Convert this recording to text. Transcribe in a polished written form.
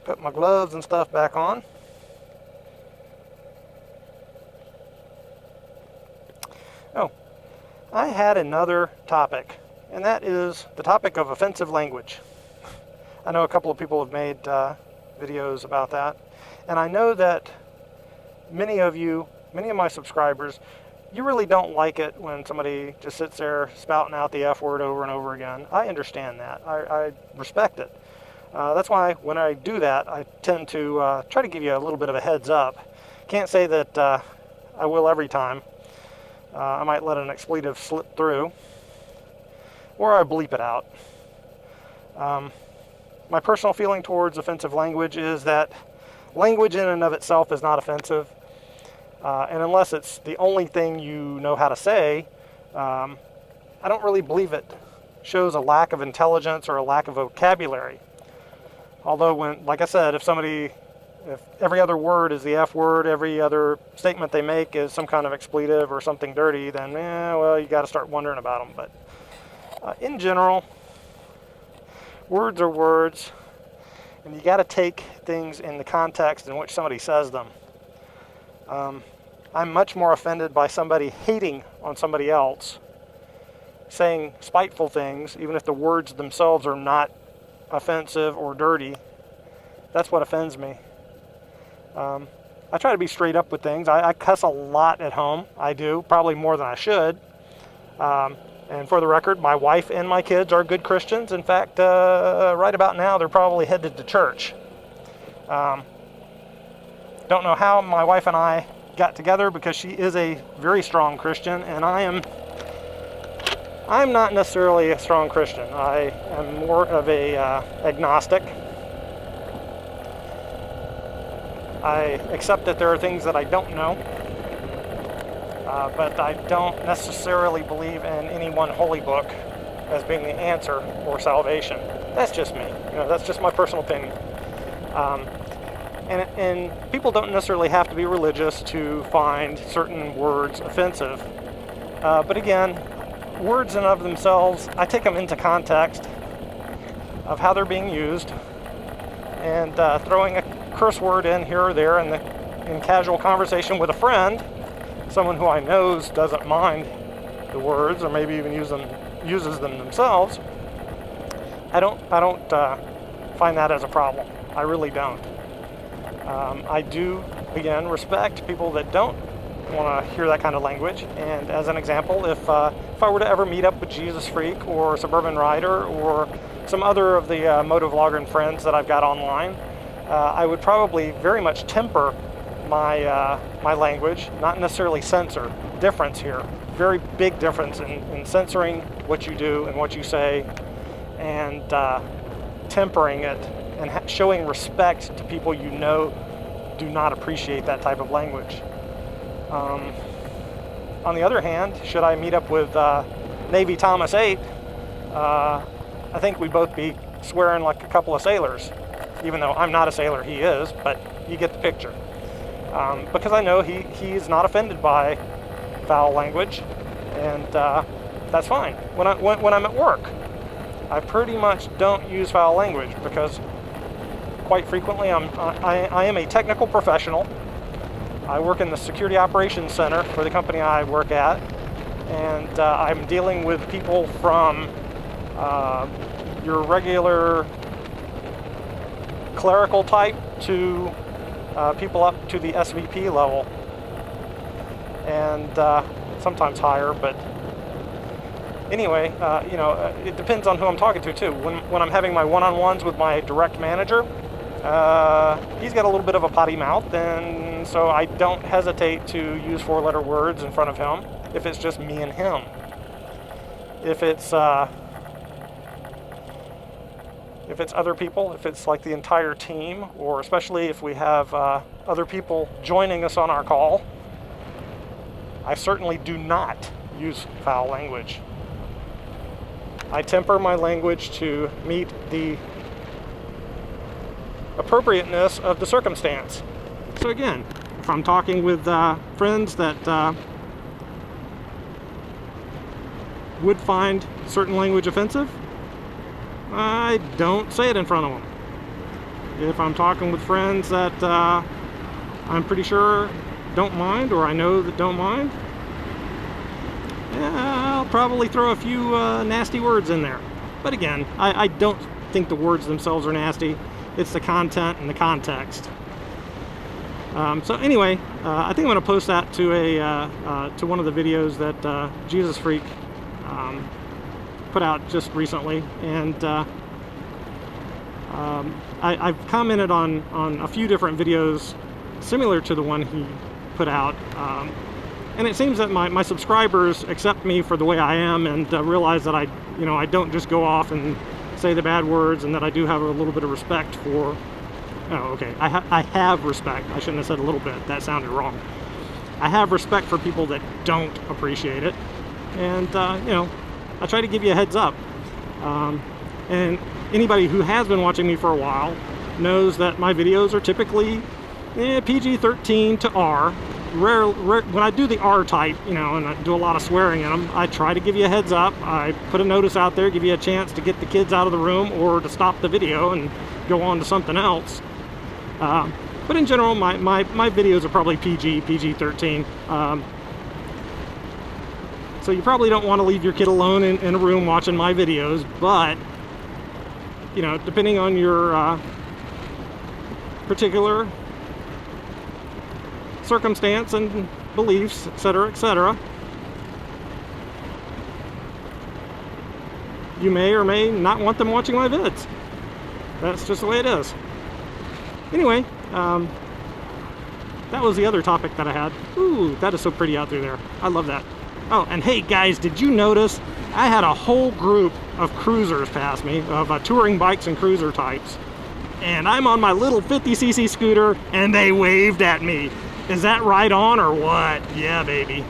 Put my gloves and stuff back on. Oh, I had another topic, and that is the topic of offensive language. I know a couple of people have made videos about that, and I know that many of my subscribers, you really don't like it when somebody just sits there spouting out the F word over and over again. I understand that. I respect it. That's why when I do that, I tend to try to give you a little bit of a heads up. Can't say that I will every time. I might let an expletive slip through, or I bleep it out. My personal feeling towards offensive language is that language in and of itself is not offensive. And unless it's the only thing you know how to say, I don't really believe it shows a lack of intelligence or a lack of vocabulary. Although like I said, if every other word is the F word, every other statement they make is some kind of expletive or something dirty, then, well, you got to start wondering about them. But in general, words are words, and you got to take things in the context in which somebody says them. I'm much more offended by somebody hating on somebody else, saying spiteful things, even if the words themselves are not offensive or dirty. That's what offends me. I try to be straight up with things. I cuss a lot at home. I do, probably more than I should. And for the record, my wife and my kids are good Christians. In fact, right about now, they're probably headed to church. Don't know how my wife and I got together, because she is a very strong Christian, and I'm not necessarily a strong Christian. I am more of a agnostic. I accept that there are things that I don't know, but I don't necessarily believe in any one holy book as being the answer for salvation. That's just me. That's just my personal opinion. And people don't necessarily have to be religious to find certain words offensive. But again, words in and of themselves, I take them into context of how they're being used, and throwing a curse word in here or there in casual conversation with a friend, someone who I know doesn't mind the words, or maybe even uses them themselves. I don't find that as a problem. I really don't. I do, again, respect people that don't want to hear that kind of language. And as an example, if I were to ever meet up with Jesus Freak or Suburban Rider or some other of the motovlogger and friends that I've got online, I would probably very much temper my language, not necessarily censor. Difference here, very big difference in censoring what you do and what you say, and tempering it and showing respect to people you know do not appreciate that type of language. On the other hand, should I meet up with Navy Thomas 8, I think we'd both be swearing like a couple of sailors, even though I'm not a sailor, he is, but you get the picture. Because I know he's not offended by foul language, and that's fine. When I'm at work, I pretty much don't use foul language, because quite frequently I am a technical professional. I work in the Security Operations Center for the company I work at, and I'm dealing with people from your regular clerical type to people up to the SVP level, and sometimes higher. But anyway, it depends on who I'm talking to too. When I'm having my one-on-ones with my direct manager, he's got a little bit of a potty mouth, and so I don't hesitate to use four-letter words in front of him if it's just me and him. If it's other people, if it's like the entire team, or especially if we have other people joining us on our call, I certainly do not use foul language. I temper my language to meet the appropriateness of the circumstance. So again, if I'm talking with friends that would find certain language offensive, I don't say it in front of them. if I'm talking with friends that I'm pretty sure don't mind, or I know that don't mind, yeah, I'll probably throw a few nasty words in there. But again, I don't think the words themselves are nasty. It's the content and the context. So anyway, I think I'm going to post that to to one of the videos that Jesus Freak put out just recently, and I've commented on a few different videos similar to the one he put out, and it seems that my subscribers accept me for the way I am, and realize that I don't just go off and say the bad words, and that I do have a little bit of respect for. Oh, okay. I have respect. I shouldn't have said a little bit. That sounded wrong. I have respect for people that don't appreciate it, and I try to give you a heads up. And anybody who has been watching me for a while knows that my videos are typically PG-13 to R. When I do the R type, and I do a lot of swearing in them, I try to give you a heads up. I put a notice out there, give you a chance to get the kids out of the room or to stop the video and go on to something else. But in general, my videos are probably PG-13. So you probably don't want to leave your kid alone in a room watching my videos, but depending on your particular circumstance and beliefs, etc., you may or may not want them watching my vids. That's just the way it is. Anyway, that was the other topic that I had. Ooh, that is so pretty out through there. I love that. Oh, and hey guys, did you notice I had a whole group of cruisers pass me, of touring bikes and cruiser types, and I'm on my little 50cc scooter and they waved at me. Is that right on or what? Yeah, baby.